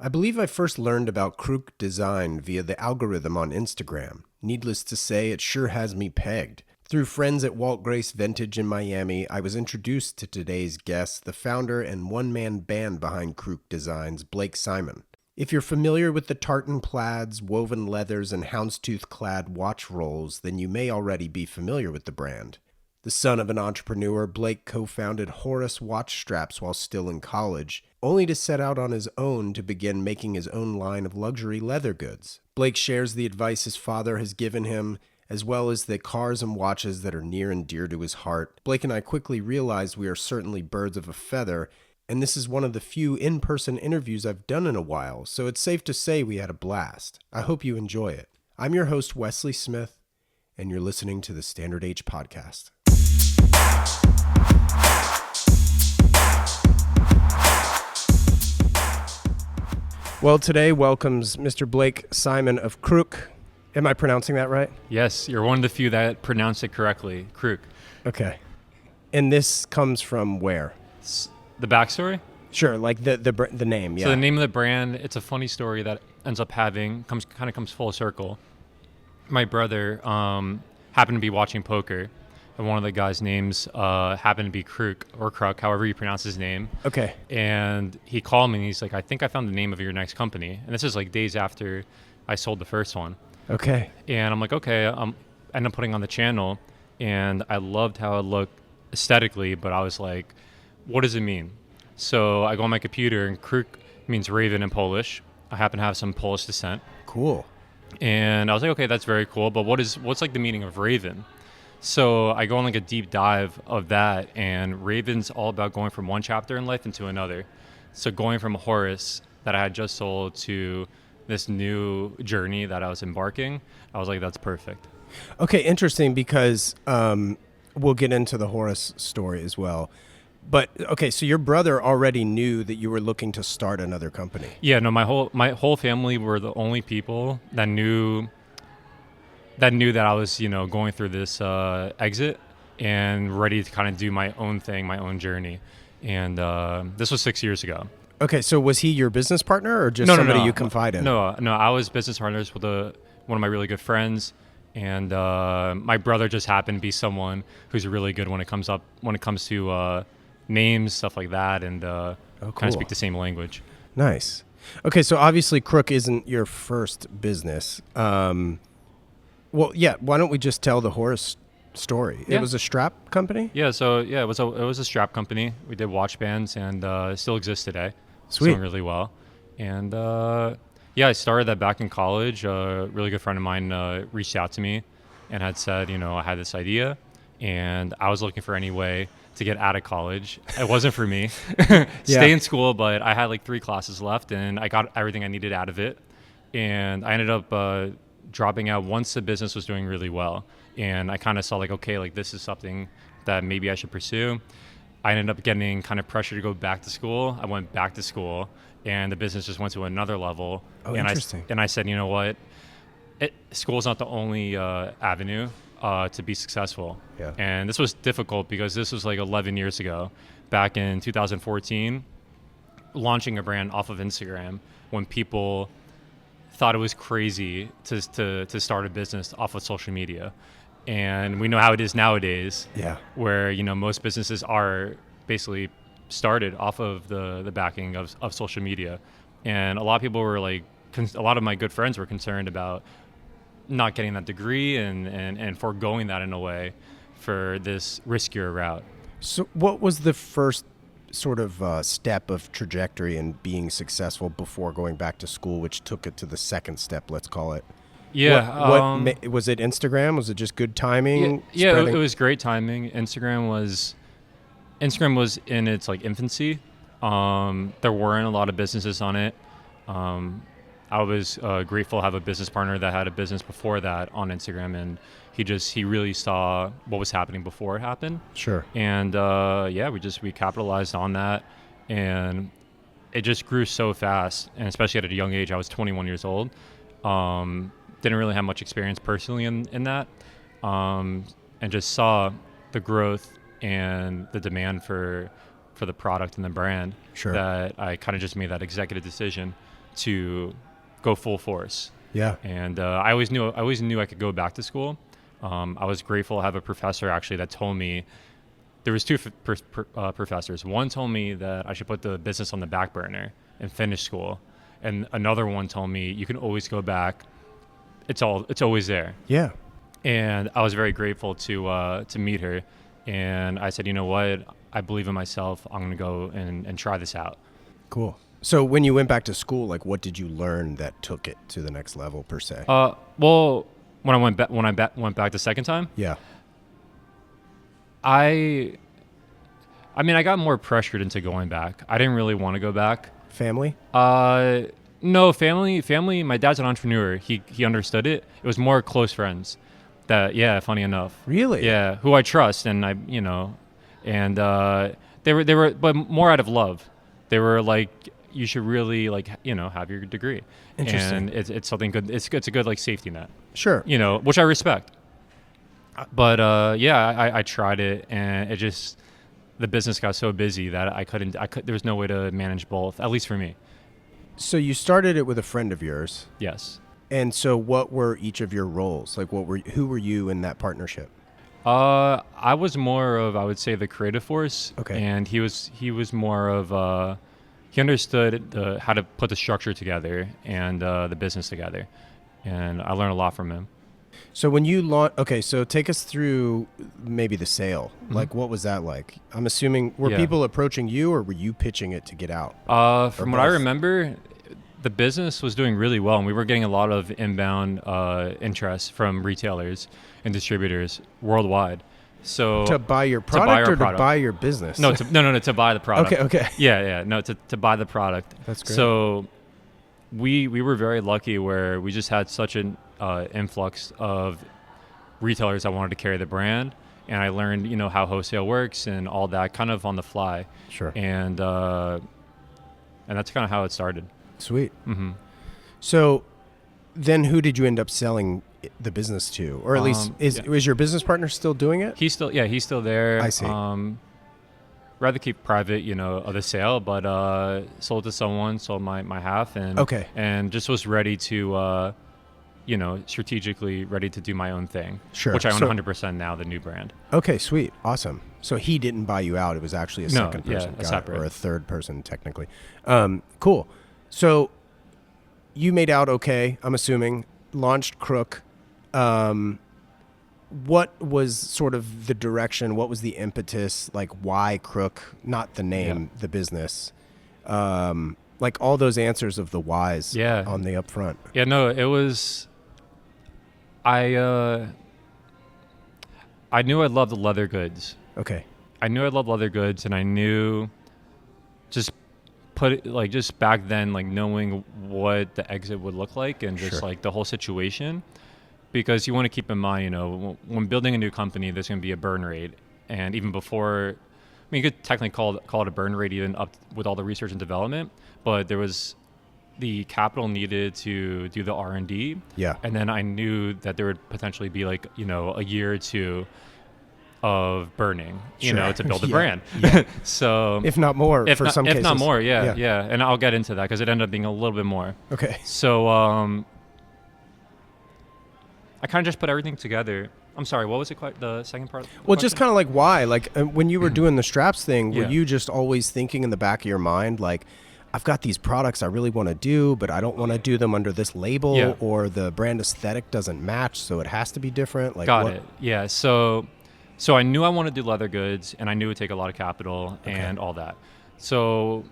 I believe I first learned about Kruk design via the algorithm on Instagram. Needless to say, it sure has me pegged. Through friends at Walt Grace Vintage in Miami, I was introduced to today's guest, the founder and one-man band behind Kruk Designs, Blake Simon. If you're familiar with the tartan plaids, woven leathers, and houndstooth-clad watch rolls, then you may already be familiar with the brand. The son of an entrepreneur, Blake co-founded Horace Watch Straps while still in college, only to set out on his own to begin making his own line of luxury leather goods. Blake shares the advice his father has given him, as well as the cars and watches that are near and dear to his heart. Blake and I quickly realized we are certainly birds of a feather, and this is one of the few in-person interviews I've done in a while, so it's safe to say we had a blast. I hope you enjoy it. I'm your host, Wesley Smith, and you're listening to the Standard Age Podcast. Well, today welcomes Mr. Blake Simon of Kruk. Am I pronouncing that right? Yes, you're one of the few that pronounce it correctly, Kruk. Okay. And this comes from where? The backstory? Sure, like the name, yeah. So the name of the brand, it's a funny story that ends up comes full circle. My brother happened to be watching poker, and one of the guys' names happened to be Kruk, or Kruk, however you pronounce his name. Okay. And he called me and he's like, I think I found the name of your next company. And this is like days after I sold the first one. Okay. And I'm like, okay, I end up putting on the channel, and I loved how it looked aesthetically, but I was like, what does it mean? So I go on my computer, and Kruk means raven in Polish. I happen to have some Polish descent. Cool. And I was like, okay, that's very cool, but what's like the meaning of raven? So I go on like a deep dive of that, and raven's all about going from one chapter in life into another. So going from Horace that I had just sold to this new journey that I was embarking, I was like, that's perfect. Okay, interesting, because we'll get into the Horace story as well. But okay, so your brother already knew that you were looking to start another company. Yeah, no, my whole family were the only people that knew that I was, going through this exit and ready to kind of do my own thing, my own journey. And this was 6 years ago. Okay, so was he your business partner or just somebody you confide in? No, I was business partners with one of my really good friends. And my brother just happened to be someone who's really good when it comes to names, stuff like that, and kind of speak the same language. Nice. Okay, so obviously Kruk isn't your first business. Well, yeah. Why don't we just tell the Horace story? Yeah. It was a strap company. Yeah. So yeah, it was a strap company. We did watch bands, and it still exists today. Sweet. It's doing really well. And I started that back in college. A really good friend of mine reached out to me and had said, I had this idea, and I was looking for any way to get out of college. It wasn't for me. Stay in school, but I had like 3 classes left, and I got everything I needed out of it. And I ended up dropping out once the business was doing really well. And I kind of saw like, okay, like this is something that maybe I should pursue. I ended up getting kind of pressure to go back to school. I went back to school, and the business just went to another level. Oh, and interesting. I said, you know what? School is not the only avenue to be successful. Yeah. And this was difficult because this was like 11 years ago, back in 2014, launching a brand off of Instagram when people thought it was crazy to start a business off of social media. And we know how it is nowadays, where most businesses are basically started off of the backing of social media. And a lot of people were like, a lot of my good friends were concerned about not getting that degree and foregoing that in a way for this riskier route. So what was the first sort of step of trajectory in being successful before going back to school, which took it to the second step, let's call it? Yeah. Was it Instagram? Was it just good timing? Yeah, it was great timing. Instagram was in its like infancy. There weren't a lot of businesses on it. I was grateful to have a business partner that had a business before that on Instagram, and he really saw what was happening before it happened. Sure. And we capitalized on that, and it just grew so fast. And especially at a young age, I was 21 years old. Didn't really have much experience personally in that, and just saw the growth and the demand for the product and the brand. Sure. That I kind of just made that executive decision to go full force. Yeah. And I always knew I could go back to school. I was grateful to have a professor actually that told me, there was two professors. One told me that I should put the business on the back burner and finish school, and another one told me you can always go back. It's always there. Yeah. And I was very grateful to meet her, and I said, you know what, I believe in myself. I'm gonna go and try this out. Cool. So when you went back to school, like, what did you learn that took it to the next level per se? Well, when I went back the second time, Yeah. I mean, I got more pressured into going back. I didn't really want to go back. Family? No, family. My dad's an entrepreneur. He understood it. It was more close friends. Funny enough. Really? Yeah, who I trust, and they were, but more out of love. They were like, you should really have your degree. Interesting. And it's something good. It's a good safety net. Sure. Which I respect. But I tried it, and the business got so busy that I couldn't. There was no way to manage both, at least for me. So you started it with a friend of yours. Yes. And so what were each of your roles? Like, who were you in that partnership? I was more of, I would say, the creative force. Okay. And he was more of, he understood how to put the structure together and the business together. And I learned a lot from him. So when you so take us through maybe the sale. Mm-hmm. Like, what was that like? I'm assuming, were people approaching you, or were you pitching it to get out? From what I remember, the business was doing really well, and we were getting a lot of inbound interest from retailers and distributors worldwide. So to buy your product to buy your business? No, to buy the product. Okay. Yeah. No, to buy the product. That's great. So we were very lucky where we just had such an influx of retailers that wanted to carry the brand, and I learned how wholesale works and all that kind of on the fly. Sure. And that's kind of how it started. Sweet. Mm-hmm. So then who did you end up selling the business to? Or at least, is your business partner still doing it? He's still there. I see. Rather keep private, of the sale, but sold to someone, sold my half, and Okay. And just was ready to, strategically ready to do my own thing. Sure. Which I own 100% now, the new brand. Okay, sweet. Awesome. So he didn't buy you out. It was actually a second person. a separate. Or a third person, technically. Cool. So you made out okay, I'm assuming, launched Kruk. What was sort of the direction? What was the impetus? Like, why Kruk? Not the name, the business. Like all those answers of the whys on the upfront. Yeah, no, it was... I knew I loved leather goods. Okay. I knew I loved leather goods, and I knew just back then, knowing what the exit would look like and just the whole situation. Because you want to keep in mind, when building a new company, there's going to be a burn rate. And even before, you could technically call it a burn rate even up with all the research and development, but there was the capital needed to do the R&D. Yeah. And then I knew that there would potentially be a year or two of burning, to build a brand. Yeah. So if not more, if some cases. If not more, yeah. And I'll get into that because it ended up being a little bit more. Okay. So, I kind of just put everything together. I'm sorry, what was the second part? Well, just kind of like why? Like when you were doing the straps thing, were you just always thinking in the back of your mind, like, I've got these products I really want to do, but I don't want to do them under this label, or the brand aesthetic doesn't match, so it has to be different? Like, Got it. Yeah. So I knew I wanted to do leather goods, and I knew it would take a lot of capital and all that. So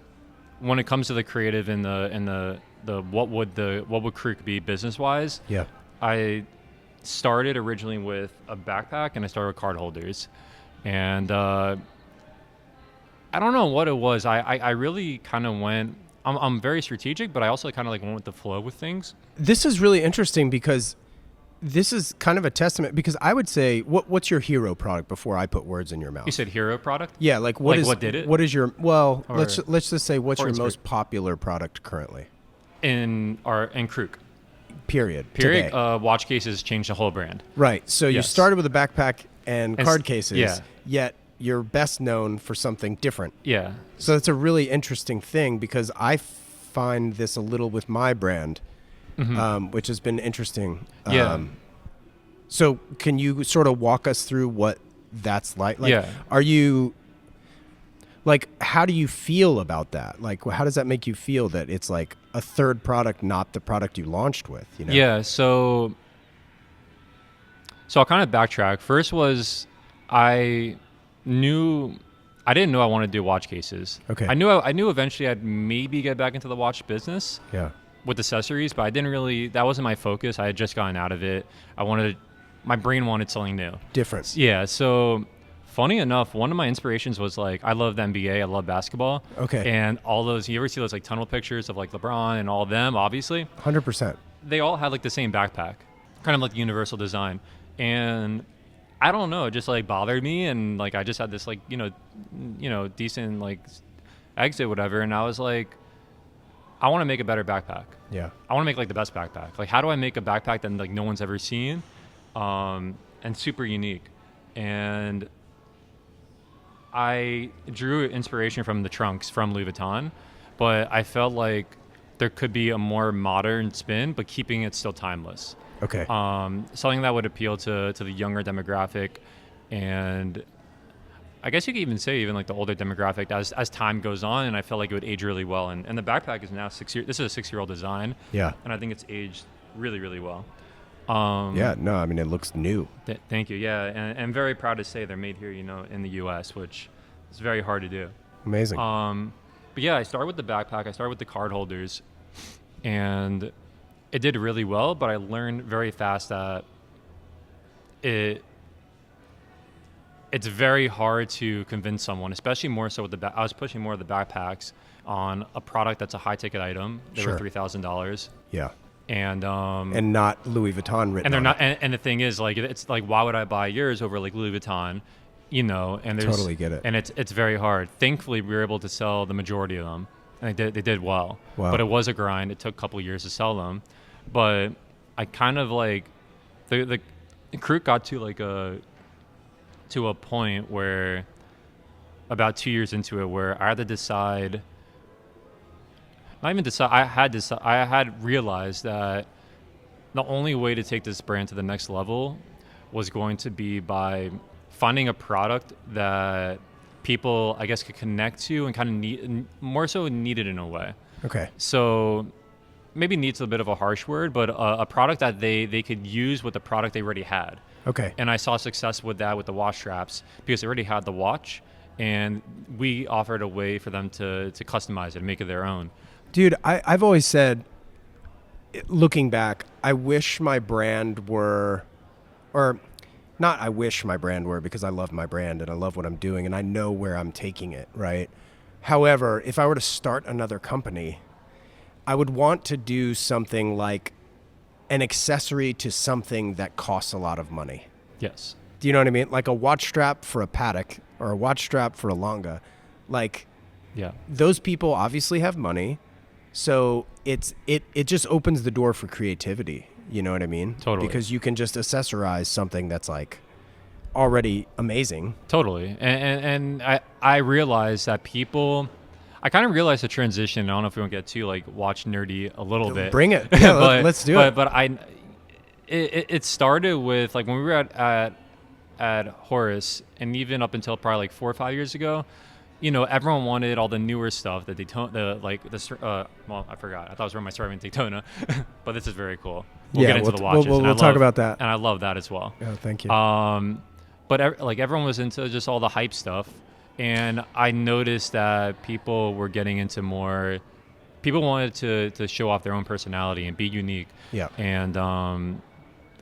when it comes to the creative and the what would Kruk be business wise? Yeah. I started originally with a backpack, and I started with card holders, and I don't know what it was. I really kind of went. I'm very strategic, but I also kind of went with the flow with things. This is really interesting because this is kind of a testament. Because I would say, what's your hero product before I put words in your mouth? You said hero product? Yeah, what did it? What is your let's just say what's your most popular product currently? In Kruk. Period. Today. Watch cases changed the whole brand. Right. So you started with a backpack and card cases, yet you're best known for something different. Yeah. So that's a really interesting thing because I find this a little with my brand, which has been interesting. Yeah. So can you sort of walk us through what that's like? Like, Yeah. are you like, how do you feel about that? Like, how does that make you feel that it's like a third product, not the product you launched with, you know? Yeah. So I'll kind of backtrack. First was I didn't know I wanted to do watch cases. Okay. I knew eventually I'd maybe get back into the watch business. Yeah. With accessories, but I didn't really, that wasn't my focus. I had just gotten out of it. My brain wanted something new. Different. Yeah. So funny enough, one of my inspirations was like, I love the NBA. I love basketball. Okay. And all those, you ever see those like tunnel pictures of like LeBron and all of them, obviously? 100%. They all had like the same backpack, kind of like the universal design. And I don't know, it just like bothered me. And like, I just had this like, decent like exit, whatever. And I was like, I want to make a better backpack. Yeah. I want to make like the best backpack. Like, how do I make a backpack that like no one's ever seen, and super unique? And I drew inspiration from the trunks from Louis Vuitton, but I felt like there could be a more modern spin, but keeping it still timeless. Okay. Something that would appeal to the younger demographic, and I guess you could even say even like the older demographic as time goes on, and I felt like it would age really well. And the backpack is now 6 years. This is a 6-year-old design. Yeah. And I think it's aged really, really well. Yeah, no, I mean, it looks new. Thank you. Yeah. And I'm very proud to say they're made here, in the US, which is very hard to do. Amazing. But yeah, I started with the backpack. I started with the card holders, and it did really well, but I learned very fast that it's very hard to convince someone, especially more so with I was pushing more of the backpacks on a product that's a high ticket item. They Sure. were $3,000. Yeah. And not Louis Vuitton written. and they're on not. it. And the thing is, like, it's like, why would I buy yours over like Louis Vuitton? And there's Totally get it. And it's very hard. Thankfully, we were able to sell the majority of them, and they did well. Wow. But it was a grind. It took a couple years to sell them. But I kind of like the Kruk got to a point where about 2 years into it, where I had to decide. Not even decide. I had realized that the only way to take this brand to the next level was going to be by finding a product that people, I guess, could connect to and kind of more so needed in a way. Okay. So maybe needs a bit of a harsh word, but a product that they could use with the product they already had. Okay. And I saw success with that with the watch straps because they already had the watch, and we offered a way for them to customize it and make it their own. Dude, I've always said, looking back, I wish my brand were, or not I wish my brand were, because I love my brand and I love what I'm doing and I know where I'm taking it, right? However, if I were to start another company, I would want to do something like an accessory to something that costs a lot of money. Yes. Do you know what I mean? Like a watch strap for a Patek or a watch strap for a Longa. Like, Yeah. those people obviously have money. So it just opens the door for creativity. You know what I mean? Totally. Because you can just accessorize something that's like already amazing. Totally. And I realized that I kind of realized the transition. I don't know if we want to get too like watch nerdy a little bit. Bring it. Yeah, but, let's do it. But it started with like when we were at Horace, and even up until probably like 4 or 5 years ago, everyone wanted all the newer stuff, the Daytona, well, I forgot. I thought I was wearing my Starving Daytona, but this is very cool. We'll get into the watches. We'll talk about that. And I love that as well. Yeah, thank you. But everyone was into just all the hype stuff, and I noticed that people were getting into more. People wanted to show off their own personality and be unique. Yeah. And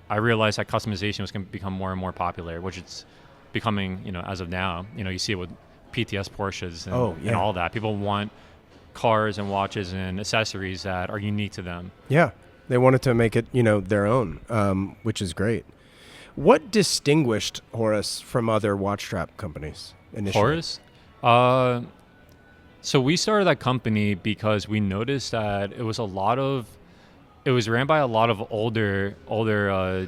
I realized that customization was going to become more and more popular, which it's becoming. As of now, you see it with PTS Porsches and all that. People want cars and watches and accessories that are unique to them. Yeah. They wanted to make it, their own, which is great. What distinguished Horace from other watch strap companies initially? Horace? So we started that company because we noticed that it was ran by a lot of older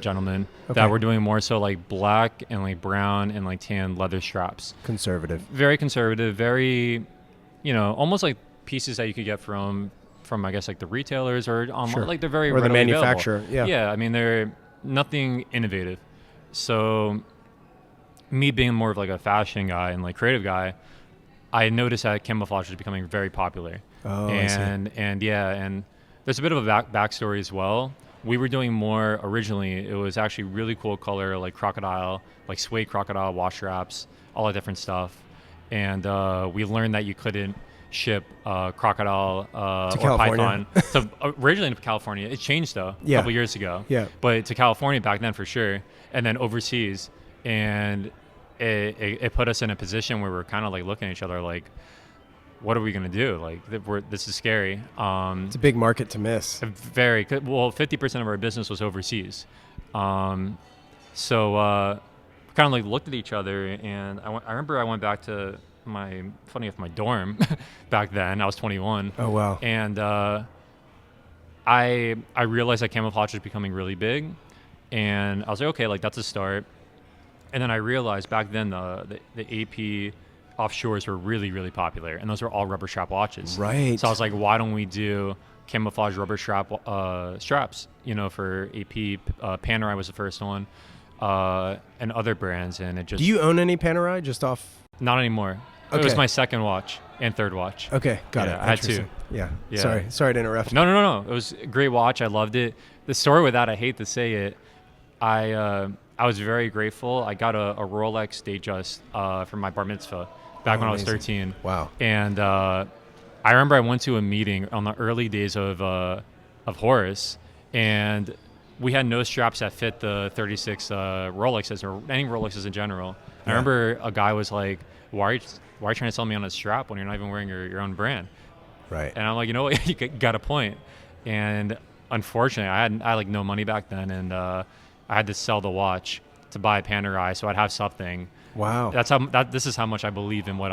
gentlemen that were doing more so like black and like brown and like tan leather straps. Conservative. Very conservative, very, almost like pieces that you could get from from I guess like the retailers or online, Sure. like they're very Or the readily available. manufacturer, yeah. Yeah, I mean they're nothing innovative. So me being more of like a fashion guy and like creative guy, I noticed that camouflage was becoming very popular. Oh, I see. And yeah, and there's a bit of a backstory as well. We were doing more originally. It was actually really cool color, like crocodile, like suede crocodile wash wraps, all that different stuff. And we learned that you couldn't ship crocodile or California. python. So originally to California, it changed though a Yeah. couple years ago. Yeah. But to California back then for sure, and then overseas, and it put us in a position where we're kind of like looking at each other like, what are we gonna do? Like, this is scary. It's a big market to miss. Very well. 50% of our business was overseas, so kind of like looked at each other, and I remember I went back to my dorm back then. I was 21. Oh wow. And I realized that camouflage was becoming really big, and I was like, okay, like that's a start. And then I realized back then the AP offshores were really, really popular, and those were all rubber strap watches. Right. So I was like, why don't we do camouflage rubber straps, for AP. Panerai was the first one, and other brands, and it just... Do you own any Panerai just off? Not anymore. Okay. It was my second watch and third watch. Okay, got it. I had two. Interesting. Yeah. Yeah. Sorry to interrupt. No. It was a great watch. I loved it. The story with that, I hate to say it, I was very grateful. I got a Rolex Datejust for my bar mitzvah back when I was 13. Wow. And I remember I went to a meeting on the early days of Horus, and we had no straps that fit the 36 Rolexes or any Rolexes in general. Yeah. I remember a guy was like, why are you trying to sell me on a strap when you're not even wearing your own brand? Right. And I'm like, you know what, you got a point. And unfortunately, I had like no money back then, and I had to sell the watch to buy a Panerai, so I'd have something. Wow. This is how much I believe in what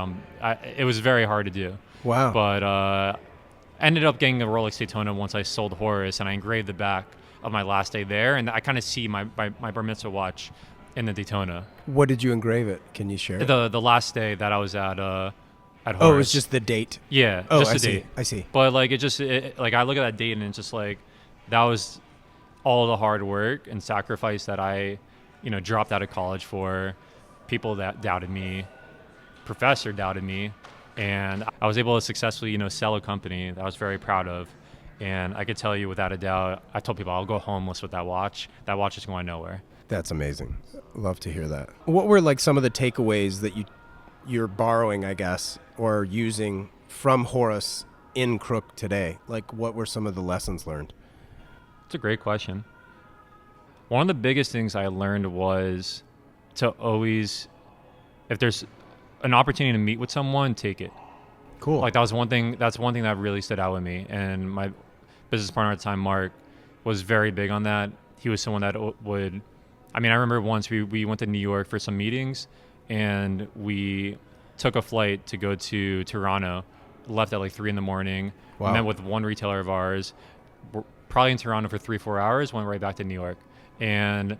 it was very hard to do. Wow. But I ended up getting a Rolex Daytona once I sold Horus, and I engraved the back of my last day there, and I kind of see my bar mitzvah watch in the Daytona. What did you engrave it? Can you share it? The last day that I was at Horus. Oh, it was just the date. Yeah, oh, just I the see. date. I see. But like like I look at that date and it's just like that was all the hard work and sacrifice that I, dropped out of college for. People that doubted me, professor doubted me, and I was able to successfully, sell a company that I was very proud of. And I could tell you without a doubt, I told people I'll go homeless with that watch. That watch is going nowhere. That's amazing. Love to hear that. What were like some of the takeaways that you're borrowing, I guess, or using from Horus in Kruk today? Like, what were some of the lessons learned? It's a great question. One of the biggest things I learned was to always, if there's an opportunity to meet with someone, take it. Cool. Like that's one thing that really stood out with me. And my business partner at the time, Mark, was very big on that. He was someone that would, I remember once we went to New York for some meetings, and we took a flight to go to Toronto, left at like 3 a.m. Wow. Met with one retailer of ours, we're probably in Toronto for 3-4 hours, went right back to New York. And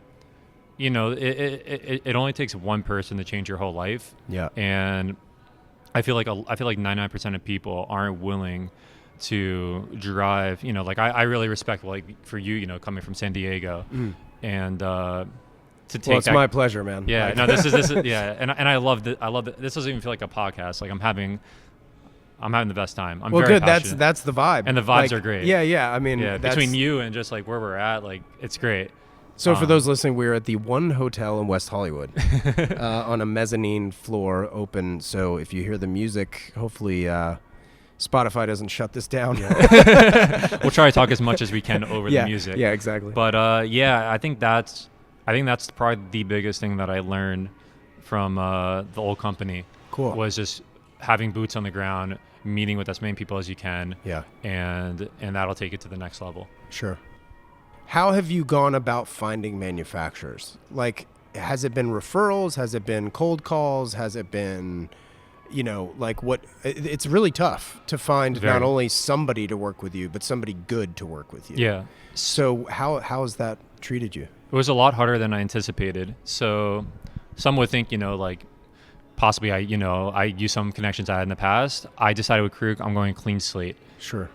it only takes one person to change your whole life. Yeah. And I feel like 99% of people aren't willing to drive. Like I really respect for you, coming from San Diego, and to take. Well, it's my pleasure, man. Yeah. No, this is yeah, and I love it. This doesn't even feel like a podcast. Like I'm having the best time. I'm very good. passionate. That's the vibe. And the vibes are great. Yeah. Between you and just like where we're at, like it's great. So for those listening, we're at the One Hotel in West Hollywood on a mezzanine floor open. So if you hear the music, hopefully Spotify doesn't shut this down. Yeah. We'll try to talk as much as we can over the music. Yeah, exactly. But I think that's probably the biggest thing that I learned from the old company. Cool. Was just having boots on the ground, meeting with as many people as you can. Yeah. And that'll take it to the next level. Sure. How have you gone about finding manufacturers? Like, has it been referrals? Has it been cold calls? Has it been, what? It's really tough to find not only somebody to work with you, but somebody good to work with you. Yeah. So how has that treated you? It was a lot harder than I anticipated. So some would think, possibly I use some connections I had in the past. I decided with Kruk, I'm going clean slate. Sure.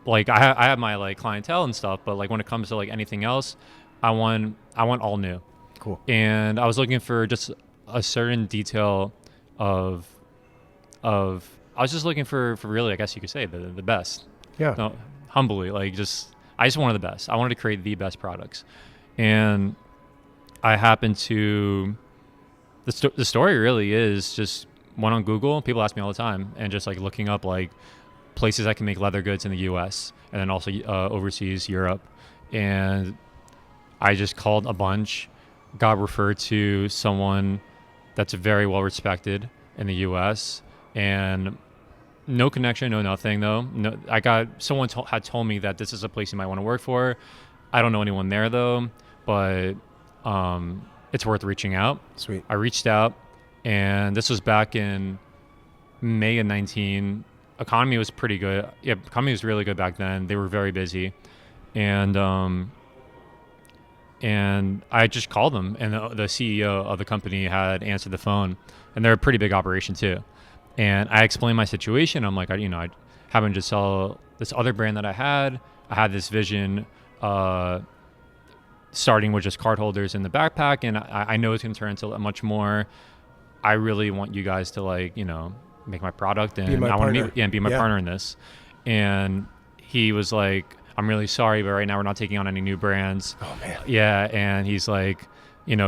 like I have my like clientele and stuff, but like when it comes to like anything else, I want all new. Cool. And I was looking for just a certain detail of I was just looking for really, I guess you could say, the best. Yeah. No, humbly, like I just wanted the best. I wanted to create the best products. And I happened to the story really is just went on Google. People ask me all the time, and just like looking up like places I can make leather goods in the U.S. and then also overseas, Europe. And I just called a bunch, got referred to someone that's very well respected in the U.S. and no connection, no nothing though. No, I got someone had told me that this is a place you might want to work for. I don't know anyone there though, but it's worth reaching out. Sweet. I reached out, and this was back in May of 19. Economy was pretty good. Yeah, economy was really good back then. They were very busy, and I just called them, and the CEO of the company had answered the phone, and they're a pretty big operation too. And I explained my situation. I'm like, I happened to sell this other brand that I had. I had this vision, starting with just card holders in the backpack, and I know it's going to turn into much more. I really want you guys to make my product, and I want to be my partner in this. And he was like, I'm really sorry, but right now we're not taking on any new brands. Oh man. Yeah, and he's like,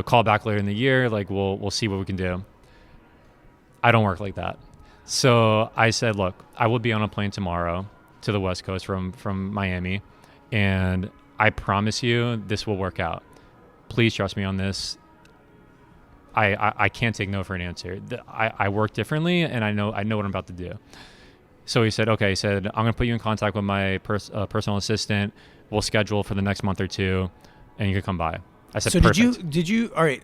call back later in the year. Like we'll see what we can do. I don't work like that. So I said, look, I will be on a plane tomorrow to the West Coast from Miami, and I promise you this will work out. Please trust me on this. I can't take no for an answer. I work differently, and I know what I'm about to do. So he said, okay. He said, I'm going to put you in contact with my personal assistant. We'll schedule for the next month or two, and you can come by. I said, so perfect. did you, all right,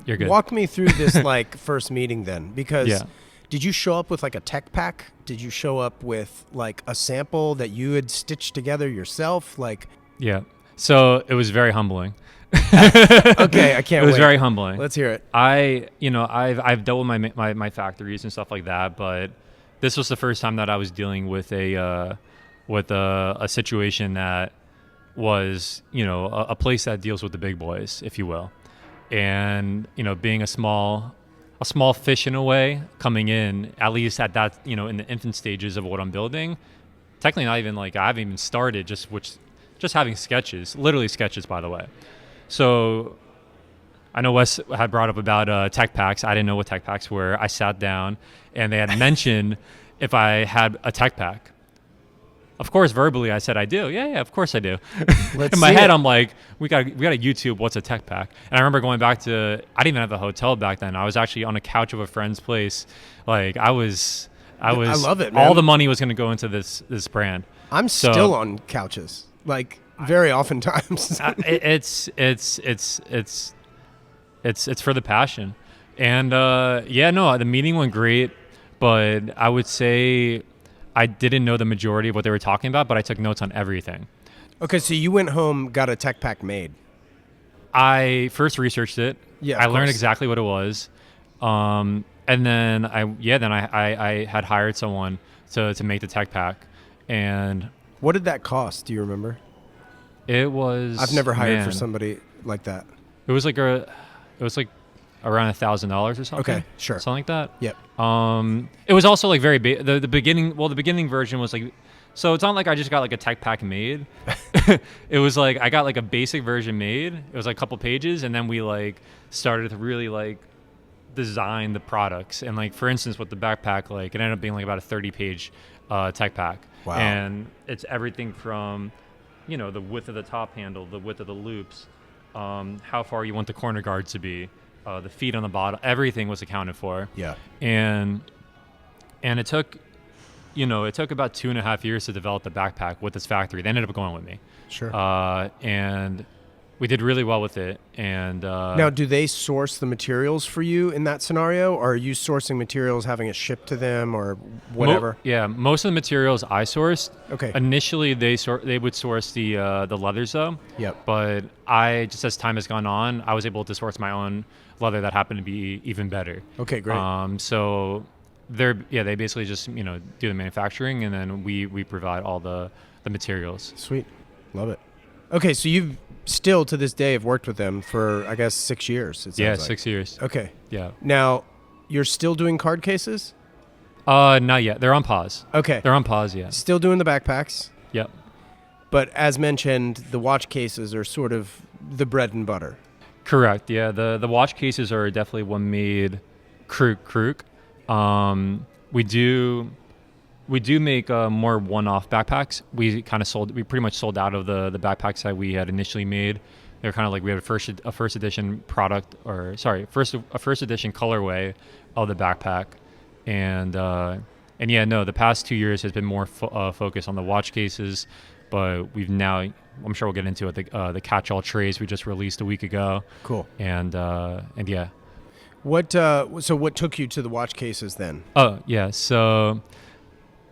You're good. Walk me through this like first meeting then, because Yeah. Did you show up with like a tech pack? Did you show up with like a sample that you had stitched together yourself? Like, Yeah. So it was very humbling. okay, I can't wait. It was very humbling. Let's hear it. I've dealt with my factories and stuff like that, but this was the first time that I was dealing with a situation that was, a place that deals with the big boys, if you will. And, being a small fish in a way, coming in, at least at that, in the infant stages of what I'm building, technically not even like I haven't even started, just having sketches, literally sketches, by the way. So I know Wes had brought up about tech packs. I didn't know what tech packs were. I sat down, and they had mentioned if I had a tech pack. Of course, verbally, I said I do. Yeah, of course I do. In my head, I'm like, we got to YouTube what's a tech pack. And I remember going back to, I didn't even have a hotel back then. I was actually on a couch of a friend's place. Like I love it, man. All the money was going to go into this brand. I'm still on couches, like very oftentimes. It's for the passion. And the meeting went great, but I would say I didn't know the majority of what they were talking about, but I took notes on everything. Okay, so you went home, got a tech pack made. I first researched it. Yeah, I learned exactly what it was, and then I had hired someone to make the tech pack. And what did that cost? Do you remember? It was. I've never hired for somebody like that. It was like around $1,000 or something. Okay, sure. Something like that. Yep. It was also like very the beginning. Well, the beginning version was like, so it's not like I just got like a tech pack made. It was like I got like a basic version made. It was like a couple pages, and then we like started to really like design the products. And like for instance, with the backpack, like it ended up being like about a 30-page tech pack. Wow. And it's everything from, the width of the top handle, the width of the loops, how far you want the corner guards to be. The feet on the bottom, everything was accounted for. Yeah. And it took about 2.5 years to develop the backpack with this factory. They ended up going with me. Sure. And we did really well with it. And now, do they source the materials for you in that scenario, or are you sourcing materials, having it shipped to them, or whatever? Most of the materials I sourced. Okay. Initially, they would source the leathers though. Yep. But I just as time has gone on, I was able to source my own leather that happened to be even better. Okay, great. So They basically just do the manufacturing, and then we provide all the materials. Sweet. Love it. Okay, so you've still to this day have worked with them for, I guess, 6 years. It sounds like. 6 years. Okay. Yeah. Now, you're still doing card cases? Not yet. They're on pause. Okay. They're on pause, yeah. Still doing the backpacks? Yep. But as mentioned, the watch cases are sort of the bread and butter. Correct. Yeah. The watch cases are definitely what made Kruk. We do make more one-off backpacks. We pretty much sold out of the backpacks that we had initially made. They're kind of like we had a first edition product, a first edition colorway of the backpack, and yeah, no, the past 2 years has been more focused on the watch cases, but we've now, I'm sure we'll get into it, the catch-all trays we just released a week ago. Cool. And yeah. So what took you to the watch cases then? Oh yeah, so.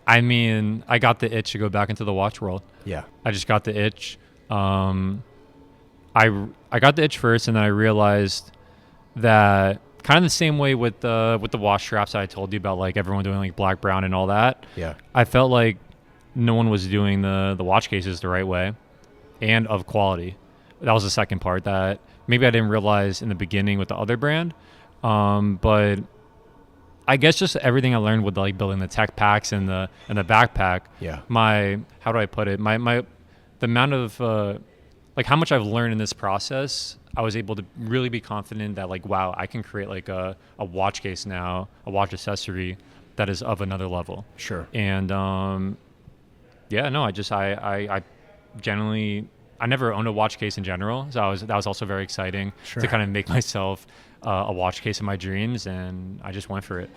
I mean, I got the itch to go back into the watch world. Yeah. I just got the itch. I got the itch first, and then I realized that kind of the same way with the watch straps that I told you about, like everyone doing like black, brown, and all that. Yeah. I felt like no one was doing the watch cases the right way and of quality. That was the second part that maybe I didn't realize in the beginning with the other brand. But I guess just everything I learned with like building the tech packs and the backpack. Yeah. How do I put it? The amount of like how much I've learned in this process, I was able to really be confident that like, wow, I can create like a watch case now, a watch accessory that is of another level. Sure. And yeah, no, I generally, I never owned a watch case in general, so that was also very exciting to kind of make myself a watch case of my dreams, and I just went for it.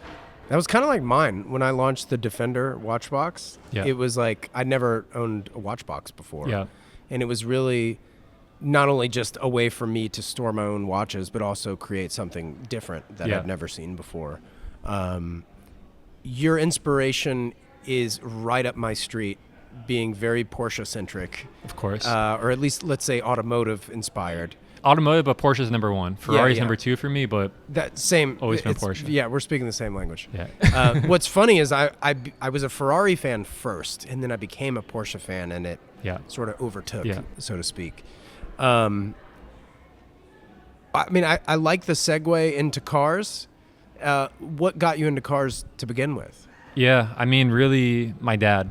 That was kind of like mine when I launched the Defender watch box. Yeah. It was like I'd never owned a watch box before. Yeah. And it was really not only just a way for me to store my own watches, but also create something different that I'd never seen before. Your inspiration is right up my street, being very Porsche-centric. Of course. Or at least, let's say, automotive inspired. Automotive, but Porsche's number one. Ferrari's number two for me, but that same always been Porsche. Yeah, we're speaking the same language. Yeah. What's funny is I was a Ferrari fan first, and then I became a Porsche fan, and it sort of overtook, so to speak. I mean, I like the segue into cars. What got you into cars to begin with? Yeah, I mean, really, my dad.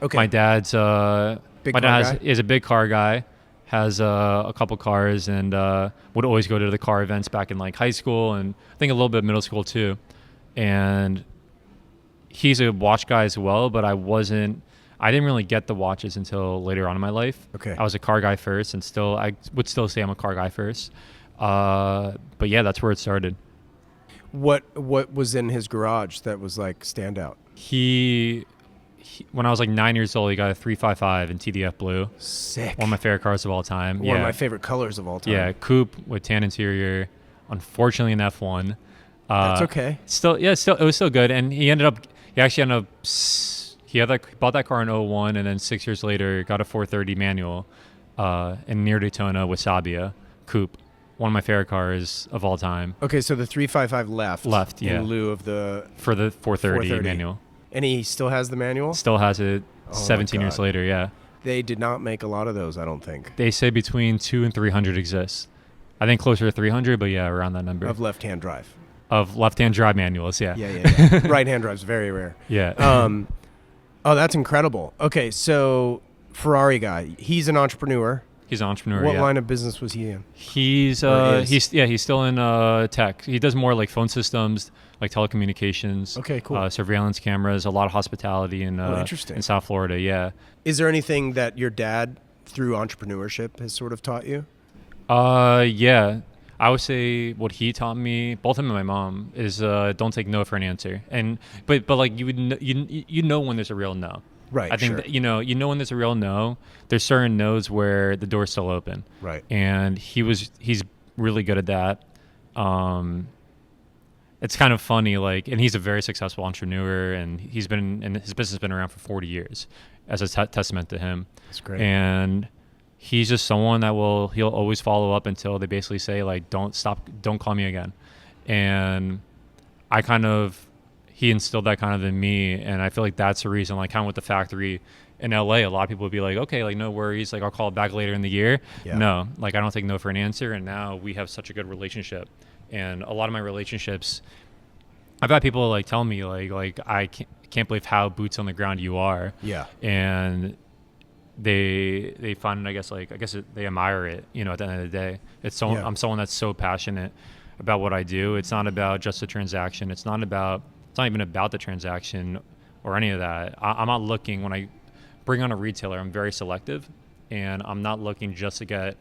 Okay. My dad's is a big car guy. Has a couple cars, and would always go to the car events back in like high school, and I think a little bit of middle school too. And he's a watch guy as well, but I didn't really get the watches until later on in my life. Okay. I was a car guy first, and I would still say I'm a car guy first. But yeah, that's where it started. What was in his garage that was like standout? He when I was like 9 years old, he got a 355 in TDF blue. Sick. One of my favorite cars of all time. One of my favorite colors of all time. Yeah, coupe with tan interior. Unfortunately, an F1. That's okay. It was still good. And he bought that car in 01, and then 6 years later got a 430 manual in near Daytona with Sabia coupe. One of my favorite cars of all time. Okay, so the 355 left, yeah. in lieu of the 430 manual. And he still has the manual? Still has it 17 years later, yeah. They did not make a lot of those, I don't think. They say between 200 and 300 exists. I think closer to 300, but yeah, around that number. Of left-hand drive. Of left-hand drive manuals, yeah. Yeah. Right-hand drive's very rare. Yeah. Oh, that's incredible. Okay, so Ferrari guy, he's an entrepreneur. He's an entrepreneur. What line of business was he in? He's still in tech. He does more like phone systems, like telecommunications. Okay, cool. Surveillance cameras, a lot of hospitality in South Florida. Yeah. Is there anything that your dad, through entrepreneurship, has sort of taught you? Yeah. I would say what he taught me, both him and my mom, is don't take no for an answer. And but like you know when there's a real no. Right. I think that, you know when there's a real no, there's certain no's where the door's still open. Right. And he's really good at that. It's kind of funny, like, and he's a very successful entrepreneur, and his business has been around for 40 years, as a testament to him. That's great. And he's just someone that he'll always follow up until they basically say like, don't call me again. And he instilled that kind of in me, and I feel like that's the reason, like kind of with the factory in LA, a lot of people would be like, okay, like no worries, like I'll call it back later in the year. Yeah. No, like I don't take no for an answer, and now we have such a good relationship. And a lot of my relationships, I've had people like tell me like I can't believe how boots on the ground you are. Yeah. And they find it, I guess they admire it, you know, at the end of the day. I'm someone that's so passionate about what I do. It's not about just a transaction. It's not even about the transaction or any of that. I'm not looking, when I bring on a retailer, I'm very selective, and I'm not looking just to get,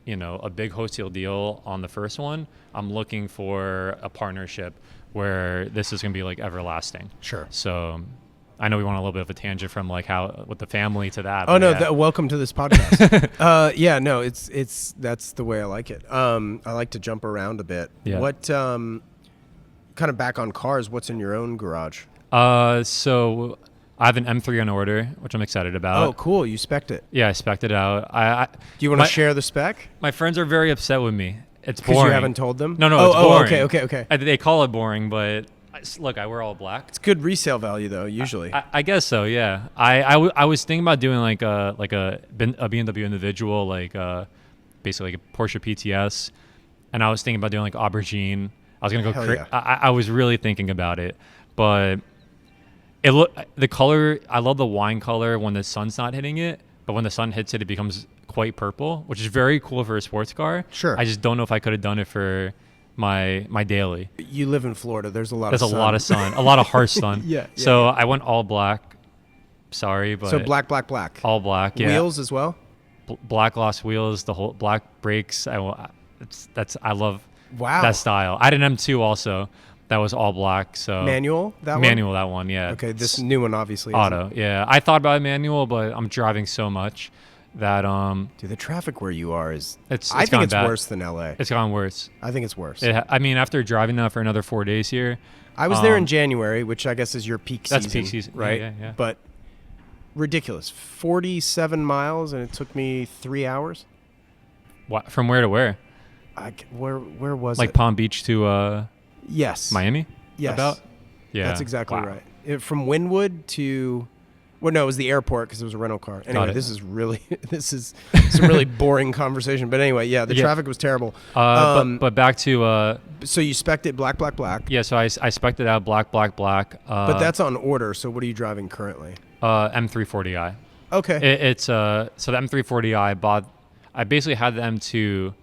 you know, a big wholesale deal on the first one. I'm looking for a partnership where this is going to be like everlasting. Sure. So I know we want a little bit of a tangent from like how with the family to that. Oh no! Yeah. Welcome to this podcast. Yeah, no, it's that's the way I like it. I like to jump around a bit. Yeah. What kind of back on cars? What's in your own garage? So I have an M3 on order, which I'm excited about. Oh, cool! You spec'd it. Yeah, I spec'd it out. Do you want to share the spec? My friends are very upset with me. It's Because boring. you haven't told them. No, it's boring. Okay. They call it boring, but look, I wear all black. It's good resale value though. Usually. I guess so. Yeah. I was thinking about doing like a BMW individual, like basically like a Porsche PTS, and I was thinking about doing like aubergine. I was gonna go. I was really thinking about it, but the color. I love the wine color when the sun's not hitting it, but when the sun hits it, it becomes quite purple, which is very cool for a sports car. Sure. I just don't know if I could have done it for my daily. You live in Florida. There's a lot of sun, a lot of harsh sun. Yeah. So I went all black. Sorry, but so black. All black. Yeah. Wheels as well. Black gloss wheels. The whole black brakes. I love Wow. that style. I had an M2 also that was all black. So Manual. That one. Yeah. Okay. This new one obviously. Auto. Yeah. I thought about a manual, but I'm driving so much that Dude, the traffic where you are is. I think it's worse than LA. It's gotten worse. I think it's worse. I mean, after driving now for another 4 days here. I was there in January, which I guess is your peak season. That's peak season, right? Yeah. But ridiculous. 47 miles, and it took me 3 hours. What, from where to where? Where was it? Like Palm Beach to yes. Miami? Yes. About? Yeah. That's exactly right. From Wynwood to... Well, no, it was the airport because it was a rental car. Anyway, this is some really boring conversation. But anyway, the traffic was terrible. But back to... so you spec'd it black. Yeah, so I spec'd it out black. But that's on order, so what are you driving currently? M340i. Okay. So the M340i I basically had the M2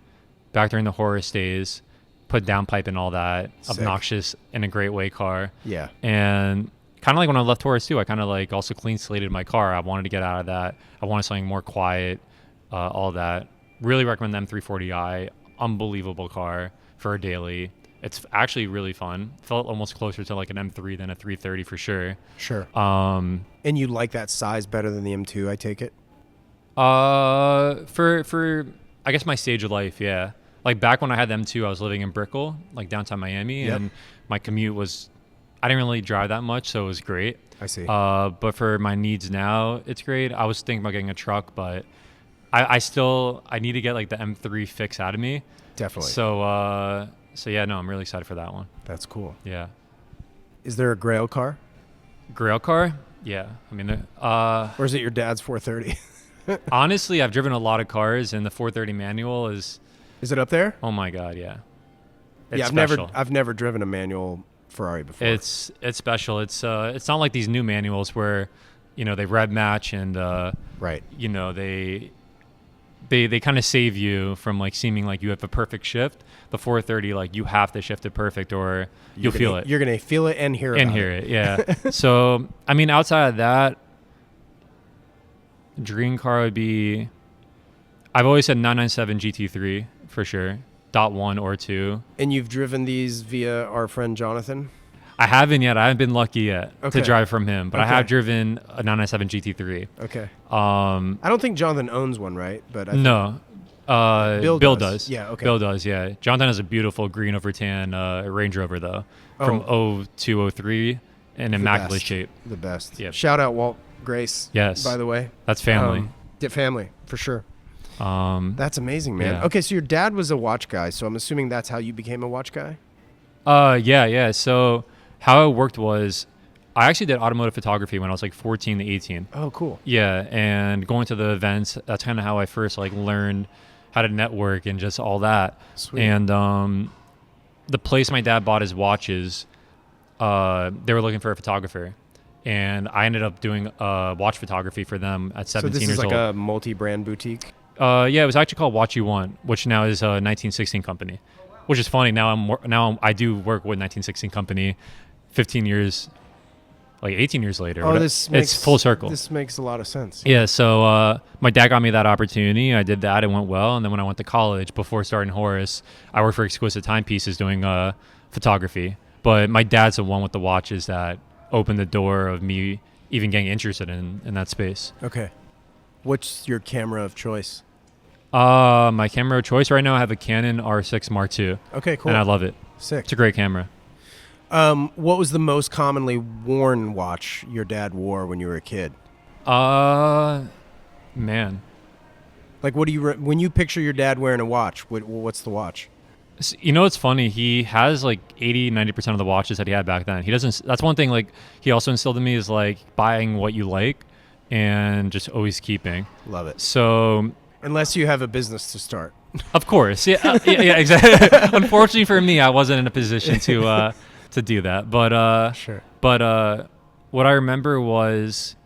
back during the Horus days, put downpipe and all that. Sick. Obnoxious in a great way car. Yeah. And... kind of like when I left Taurus too, I kind of like also clean slated my car. I wanted to get out of that. I wanted something more quiet, all that. Really recommend the M340i. Unbelievable car for a daily. It's actually really fun. Felt almost closer to like an M3 than a 330 for sure. Sure. And you like that size better than the M2, I take it? For I guess my stage of life, yeah. Like back when I had the M2, I was living in Brickell, like downtown Miami, and my commute was... I didn't really drive that much, so it was great. I see. But for my needs now, it's great. I was thinking about getting a truck, but I need to get like the M3 fix out of me. Definitely. So yeah, no, I'm really excited for that one. That's cool. Yeah. Is there a Grail car? Grail car? Yeah. I mean, or is it your dad's 430? Honestly, I've driven a lot of cars, and the 430 manual is. Is it up there? Oh my God, yeah. It's special. I've never driven a manual Ferrari before. It's special. It's not like these new manuals where, you know, they rev match and right. You know, they kind of save you from like seeming like you have a perfect shift. The 430, like you have to shift it perfect or you'll feel it. You're gonna feel it and hear it. Yeah. So I mean, outside of that, dream car would be. I've always said 997 GT3 for sure. .1 or 2. And you've driven these via our friend Jonathan? I haven't yet. I haven't been lucky yet to drive from him, but I have driven a 997 GT3. Okay. I don't think Jonathan owns one, right? But no. Bill does. Yeah, okay. Bill does, yeah. Jonathan has a beautiful green over tan Range Rover, though, from 02, 03, in immaculate shape. The best. Yeah. Shout out Walt Grace, yes. by the way. That's family. Family, for sure. That's amazing, man. Yeah. Okay, so your dad was a watch guy, so I'm assuming that's how you became a watch guy? Yeah. So how it worked was I actually did automotive photography when I was like 14 to 18. Oh, cool. Yeah, and going to the events, that's kind of how I first like learned how to network and just all that. Sweet. And the place my dad bought his watches, they were looking for a photographer, and I ended up doing watch photography for them at 17 So this years is like old. a multi-brand boutique? Yeah, it was actually called Watch You Want, which now is a 1916 company, which is funny. I do work with 1916 company 15 years, like 18 years later. Oh, It's full circle. This makes a lot of sense. Yeah, so my dad got me that opportunity. I did that. It went well. And then when I went to college, before starting Horace, I worked for Exquisite Timepieces doing photography. But my dad's the one with the watches that opened the door of me even getting interested in that space. Okay. What's your camera of choice? My camera of choice right now, I have a Canon R6 Mark II. Okay, cool. And I love it. Sick. It's a great camera. What was the most commonly worn watch your dad wore when you were a kid? Man. Like, what do you when you picture your dad wearing a watch? What's the watch? You know, it's funny. He has like 80-90% of the watches that he had back then. He doesn't. That's one thing. Like, he also instilled in me is like buying what you like and just always keeping. Love it. So, Unless you have a business to start. of course, yeah, yeah, exactly. Unfortunately for me, I wasn't in a position to do that. But Sure. But what I remember was,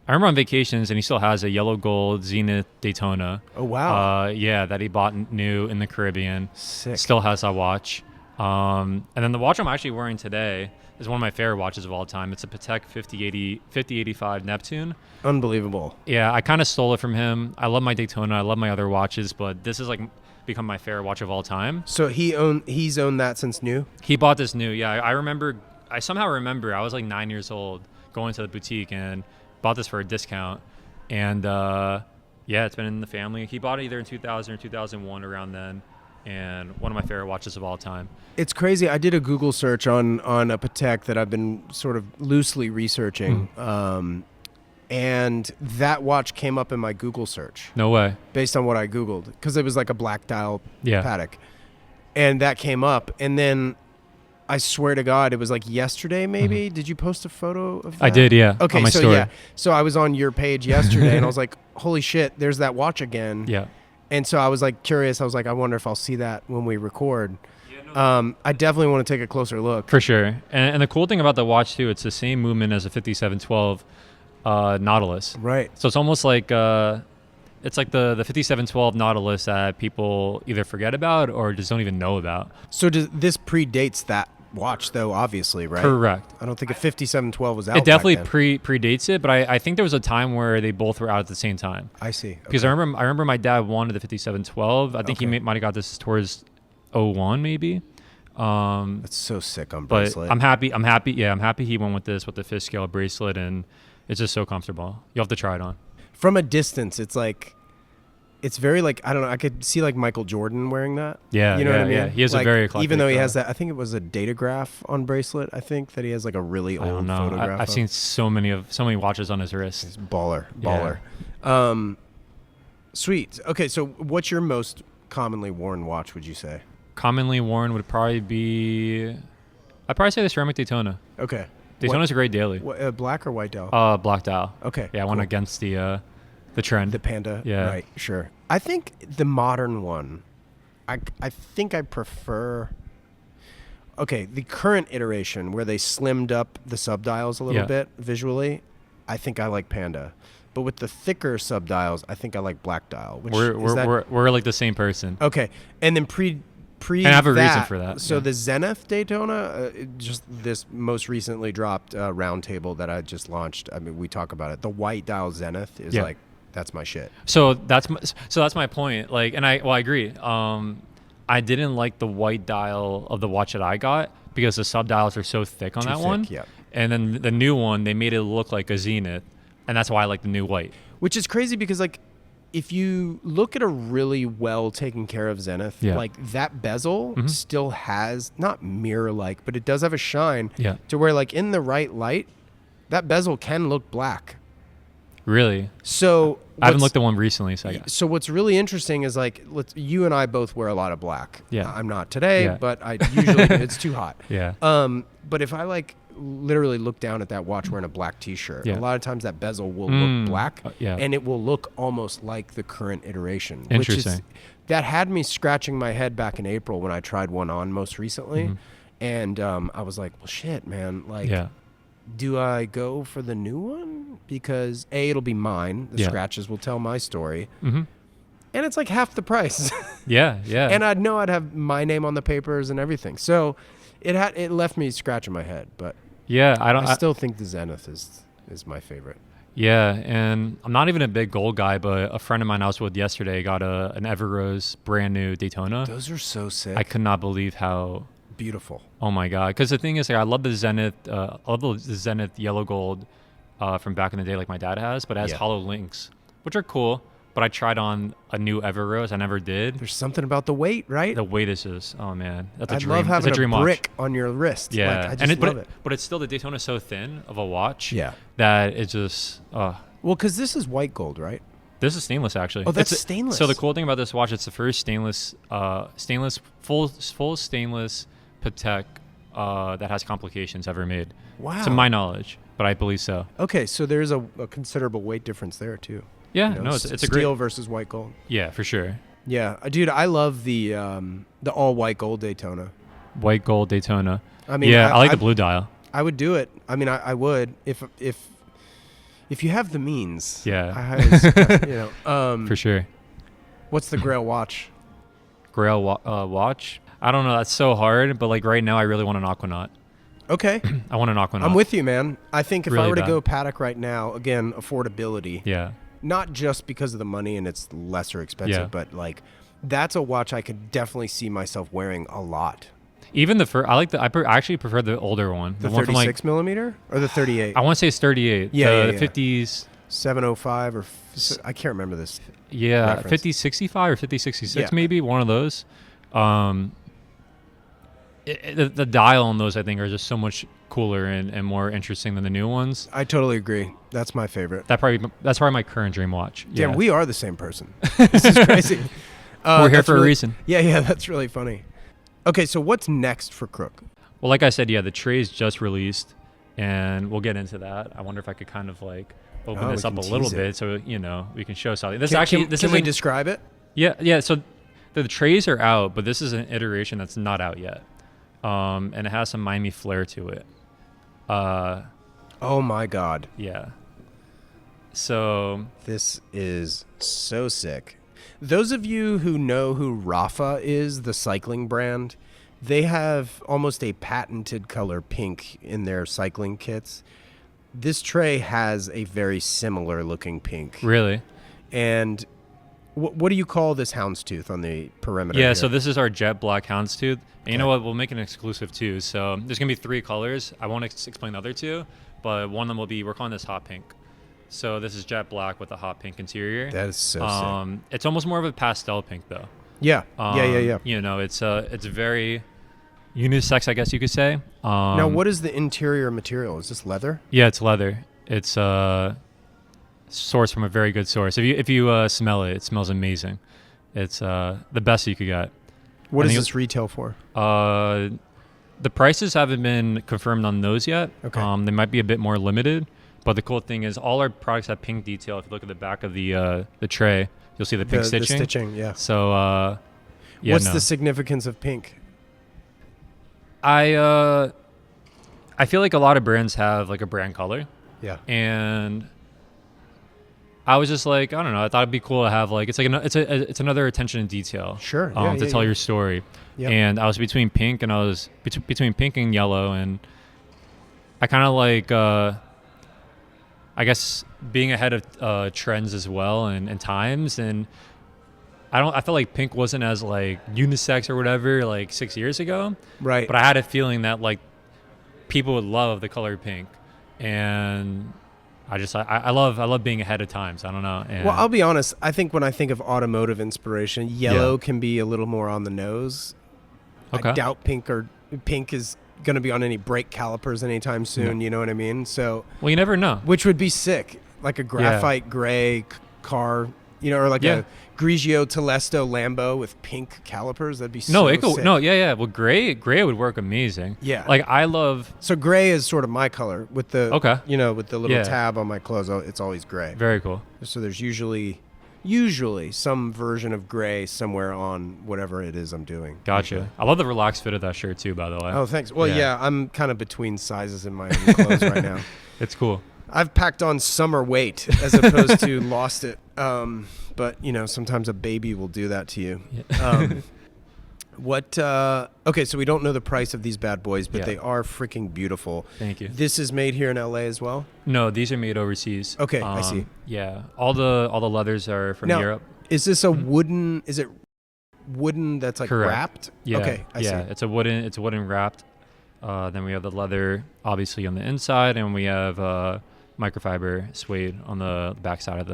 I remember on vacations, and he still has a yellow gold Zenith Daytona. Oh, wow. Yeah, that he bought new in the Caribbean. Sick. Still has that watch. And then the watch I'm actually wearing today is one of my favorite watches of all time. It's a Patek 5085 Neptune. Unbelievable. Yeah, I kind of stole it from him. I love my Daytona. I love my other watches, but this is like become my favorite watch of all time. So he's owned that since new? He bought this new. Yeah, I somehow remember I was like 9 years old going to the boutique and bought this for a discount. And yeah, it's been in the family. He bought it either in 2000 or 2001, around then. And one of my favorite watches of all time. It's crazy. I did a Google search on a Patek that I've been sort of loosely researching. And that watch came up in my Google search. No way. Based on what I Googled. Because it was like a black dial Yeah. Patek. And that came up. And then I swear to God, it was like yesterday maybe. Did you post a photo of that? I did, yeah. Okay, on my so story. yeah. So I was on your page yesterday and I was like, holy shit, there's that watch again. Yeah. And so I was like curious. I was like, I wonder if I'll see that when we record. I definitely want to take a closer look. For sure. And the cool thing about the watch too, it's the same movement as a 5712 Nautilus. Right. So it's almost like it's like the 5712 Nautilus that people either forget about or just don't even know about. So this predates that watch though, obviously, right? Correct. I don't think a 5712 was out. It definitely back then. predates it, but I think there was a time where they both were out at the same time. I see. Because I remember my dad wanted the 5712. I think he might have got this towards 01 maybe. That's so sick on But bracelet. I'm happy. Yeah, I'm happy he went with this with the fifth scale bracelet, and it's just so comfortable. You'll have to try it on. From a distance, it's like, it's very like, I don't know, I could see like Michael Jordan wearing that. Yeah, you know what I mean? yeah. He has like, a very eclectic, even though he has that, I think it was a datograph on bracelet. I think that he has like a really I old don't know. photograph. I've seen so many watches on his wrist. He's baller. Yeah. Sweet. Okay, so what's your most commonly worn watch, would you say? Commonly worn would probably be, I'd probably say the ceramic Daytona. Okay. Daytona's a great daily. Black or white dial? Black dial. Okay. Yeah, I went against the trend. The Panda. Yeah. Right. Sure. I think the modern one, I think I prefer. Okay, the current iteration where they slimmed up the subdials a little bit visually, I think I like Panda. But with the thicker subdials, I think I like Black Dial. Which We're like the same person. Okay, and then pre and I have a reason for that. So the Zenith Daytona, just this most recently dropped round table that I just launched. I mean, we talk about it. The white dial Zenith is like, that's my shit. So that's my point. Like, and I agree. I didn't like the white dial of the watch that I got because the subdials are so thick on that one. Yeah. And then the new one, they made it look like a Zenith, and that's why I like the new white. Which is crazy because like, if you look at a really well taken care of Zenith, like that bezel still has not mirror like, but it does have a shine to where like in the right light, that bezel can look black. Really? So I haven't looked at one recently, so I guess. So what's really interesting is like, you and I both wear a lot of black. Yeah. I'm not today, Yeah. but I usually it's too hot. Yeah. But if I like literally look down at that watch wearing a black T-shirt, Yeah. a lot of times that bezel will look black, yeah. and it will look almost like the current iteration. Interesting. That had me scratching my head back in April when I tried one on most recently, and I was like, well, shit, man, like. Yeah. Do I go for the new one? Because A, it'll be mine. The scratches will tell my story. Mm-hmm. And it's like half the price. Yeah. Yeah. And I'd know I'd have my name on the papers and everything. So it left me scratching my head. But yeah, I still think the Zenith is my favorite. Yeah, and I'm not even a big gold guy, but a friend of mine I was with yesterday got an Everose brand new Daytona. Those are so sick. I could not believe how beautiful. Oh my god! Because the thing is, like, I love the Zenith. I love the Zenith yellow gold from back in the day, like my dad has. But it has hollow links, which are cool. But I tried on a new Everose. I never did. There's something about the weight, right? The weight is just, oh man, that's a dream. I love having it's a dream brick watch. on your wrist. Yeah, like, I just love it. But it's still, the Daytona's so thin of a watch. Yeah. That it just. Well, because this is white gold, right? This is stainless, actually. Oh, that's stainless. So the cool thing about this watch, it's the first stainless, full stainless Patek that has complications ever made. Wow. To my knowledge, but I believe so. Okay, so there's a considerable weight difference there too. Yeah, you know, no, it's a steel great versus white gold. Yeah, for sure. Yeah, dude, I love the all white gold Daytona. White gold Daytona. I mean, yeah, I like the blue dial. I would do it. I mean, I would if you have the means. Yeah, I highly suggest, you know. For sure. What's the Grail watch? Grail watch? I don't know. That's so hard. But like right now, I really want an Aquanaut. Okay. I want an Aquanaut. I'm with you, man. I think if really I were to bad. go Patek right now, again, affordability. Yeah. Not just because of the money and it's lesser expensive, but like that's a watch I could definitely see myself wearing a lot. Even the first, I actually prefer the older one. The one 36 millimeter or the 38? I want to say it's 38. Yeah, the 50s. 705 or I can't remember this. Yeah, reference. 5065 or 5066 Yeah. maybe, one of those. The dial on those, I think, are just so much cooler and more interesting than the new ones. I totally agree. That's my favorite. That's probably my current dream watch. Damn, Yeah. we are the same person. This is crazy. We're here for a reason. Yeah, that's really funny. Okay, so what's next for Kruk? Well, like I said, yeah, the tray's just released, and we'll get into that. I wonder if I could kind of like open this up a little bit so, you know, we can show something. Can we describe it? Yeah, so the trays are out, but this is an iteration that's not out yet. And it has some Miami flair to it. Oh my God. Yeah. So this is so sick. Those of you who know who Rafa is, the cycling brand, they have almost a patented color pink in their cycling kits. This tray has a very similar looking pink. Really? And what do you call this houndstooth on the perimeter? Yeah, here? so this is our jet black houndstooth. And you know what? We'll make an exclusive too. So there's going to be 3 colors. I won't explain the other 2, but one of them will be, we're calling this hot pink. So this is jet black with a hot pink interior. That is so sick. It's almost more of a pastel pink though. Yeah. Yeah. You know, it's very unisex, I guess you could say. Now, what is the interior material? Is this leather? Yeah, it's leather. It's sourced from a very good source. If you smell it, it smells amazing. It's the best you could get. What does this retail for? The prices haven't been confirmed on those yet. Okay. They might be a bit more limited. But the cool thing is all our products have pink detail. If you look at the back of the tray, you'll see the pink stitching. The stitching, yeah. So, what's the significance of pink? I feel like a lot of brands have like a brand color. Yeah. And I was just like, I don't know. I thought it'd be cool to have like it's another attention to detail. Sure. To tell your story. Yep. And I was between pink and yellow, and I kind of like I guess being ahead of trends as well and times, and I felt like pink wasn't as like unisex or whatever like 6 years ago. Right. But I had a feeling that like people would love the color pink, and I love being ahead of times. I don't know. And well, I'll be honest. I think when I think of automotive inspiration, yellow can be a little more on the nose. Okay. I doubt pink is going to be on any brake calipers anytime soon. No. You know what I mean? So, well, you never know. which would be sick. like a graphite gray car, or like a Grigio Telesto Lambo with pink calipers. That'd be sick. Well, gray would work amazing. Yeah. Like I love. So gray is sort of my color with the with the little Yeah. tab on my clothes. It's always gray. Very cool. So there's usually some version of gray somewhere on whatever it is I'm doing. Gotcha. I love the relaxed fit of that shirt too, by the way. Oh, thanks. Well, yeah, I'm kind of between sizes in my own clothes right now. It's cool. I've packed on summer weight as opposed to lost it. But sometimes a baby will do that to you. Yeah. Okay, so we don't know the price of these bad boys, but they are freaking beautiful. Thank you. This is made here in LA as well? No, these are made overseas. Okay, I see. Yeah. All the leathers are from Europe. Is this a wooden, is it wooden that's like Correct. wrapped? Yeah. Okay, I see. It's a wooden wrapped. Then we have the leather obviously on the inside, and we have microfiber suede on the back side of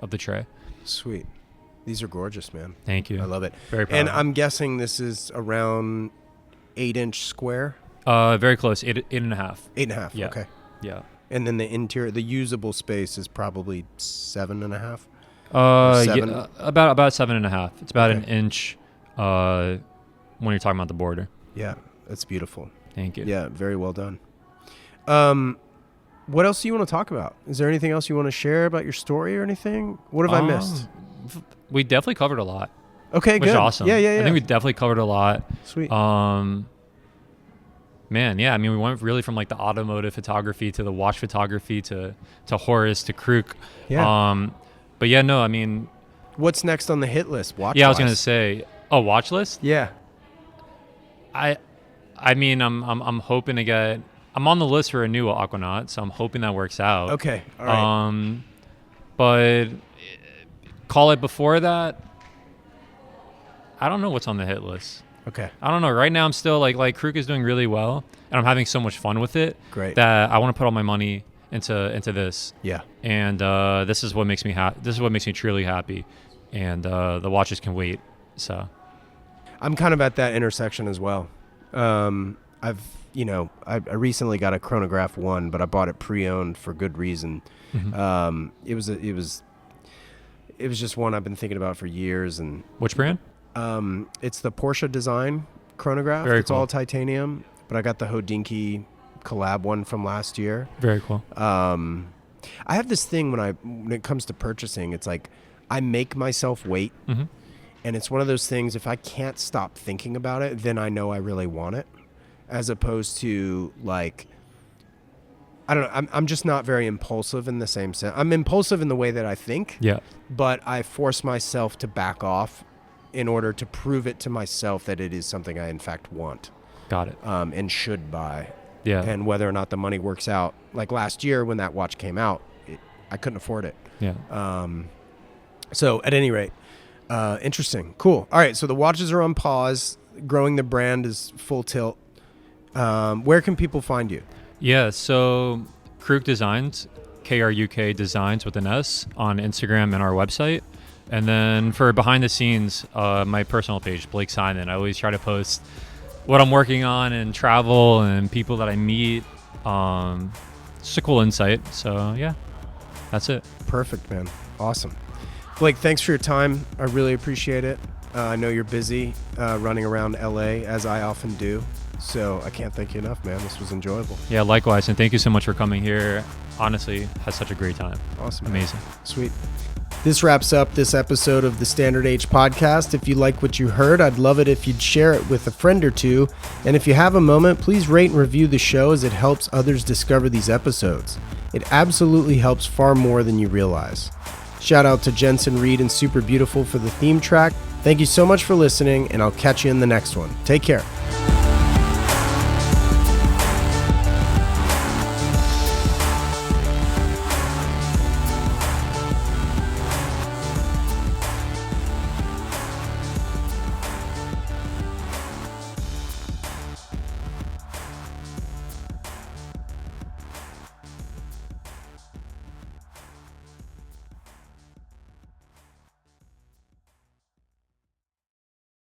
the tray. Sweet. These are gorgeous, man. Thank you. I love it. Very proud. And I'm guessing this is around 8-inch square? Very close. 8.5. 8.5. Yeah. Okay. Yeah. And then the interior, the usable space is probably 7.5. Yeah, about 7.5. It's about an inch when you're talking about the border. Yeah, that's beautiful. Thank you. Yeah, very well done. What else do you want to talk about? Is there anything else you want to share about your story or anything? What have I missed? We definitely covered a lot. Okay, which good. Is awesome. Yeah. I think we definitely covered a lot. Sweet. Man, yeah. I mean, we went really from like the automotive photography to the watch photography to Horace to Kruk. Yeah. But yeah, no. I mean, what's next on the hit list? Watch. Yeah, I was gonna say, watch list. Yeah. I mean, I'm hoping to get. I'm on the list for a new Aquanaut, so I'm hoping that works out. Okay. All right. But call it before that. I don't know what's on the hit list. Okay. I don't know. Right now, I'm still like Kruk is doing really well, and I'm having so much fun with it. Great. That I want to put all my money into this. Yeah. And this is what makes me This is what makes me truly happy, and the watches can wait. So. I'm kind of at that intersection as well. I recently got a Chronograph 1, but I bought it pre-owned for good reason. Mm-hmm. It was just one I've been thinking about for years. And which brand? It's the Porsche design chronograph. Very it's cool. all titanium, but I got the Hodinkee collab one from last year. Very cool. I have this thing when it comes to purchasing, it's like I make myself wait. Mm-hmm. And it's one of those things, if I can't stop thinking about it, then I know I really want it. As opposed to like, I don't know, I'm just not very impulsive in the same sense. I'm impulsive in the way that I think, but I force myself to back off in order to prove it to myself that it is something I in fact want. Got it. And should buy. Yeah. And whether or not the money works out. Like last year when that watch came out, I couldn't afford it. Yeah. So at any rate, interesting. Cool. All right. So the watches are on pause. Growing the brand is full tilt. Where can people find you? Yeah, so Kruk Designs, KRUK Designs with an S on Instagram and our website. And then for behind the scenes, my personal page, Blake Simon. I always try to post what I'm working on and travel and people that I meet. Just a cool insight. So yeah, that's it. Perfect, man. Awesome. Blake, thanks for your time. I really appreciate it. I know you're busy running around LA, as I often do. So I can't thank you enough, man. This was enjoyable. Yeah, likewise. And thank you so much for coming here. Honestly, had such a great time. Awesome. Amazing. Man. Sweet. This wraps up this episode of the Standard Age podcast. If you like what you heard, I'd love it if you'd share it with a friend or two. And if you have a moment, please rate and review the show as it helps others discover these episodes. It absolutely helps far more than you realize. Shout out to Jensen Reed and Super Beautiful for the theme track. Thank you so much for listening, and I'll catch you in the next one. Take care.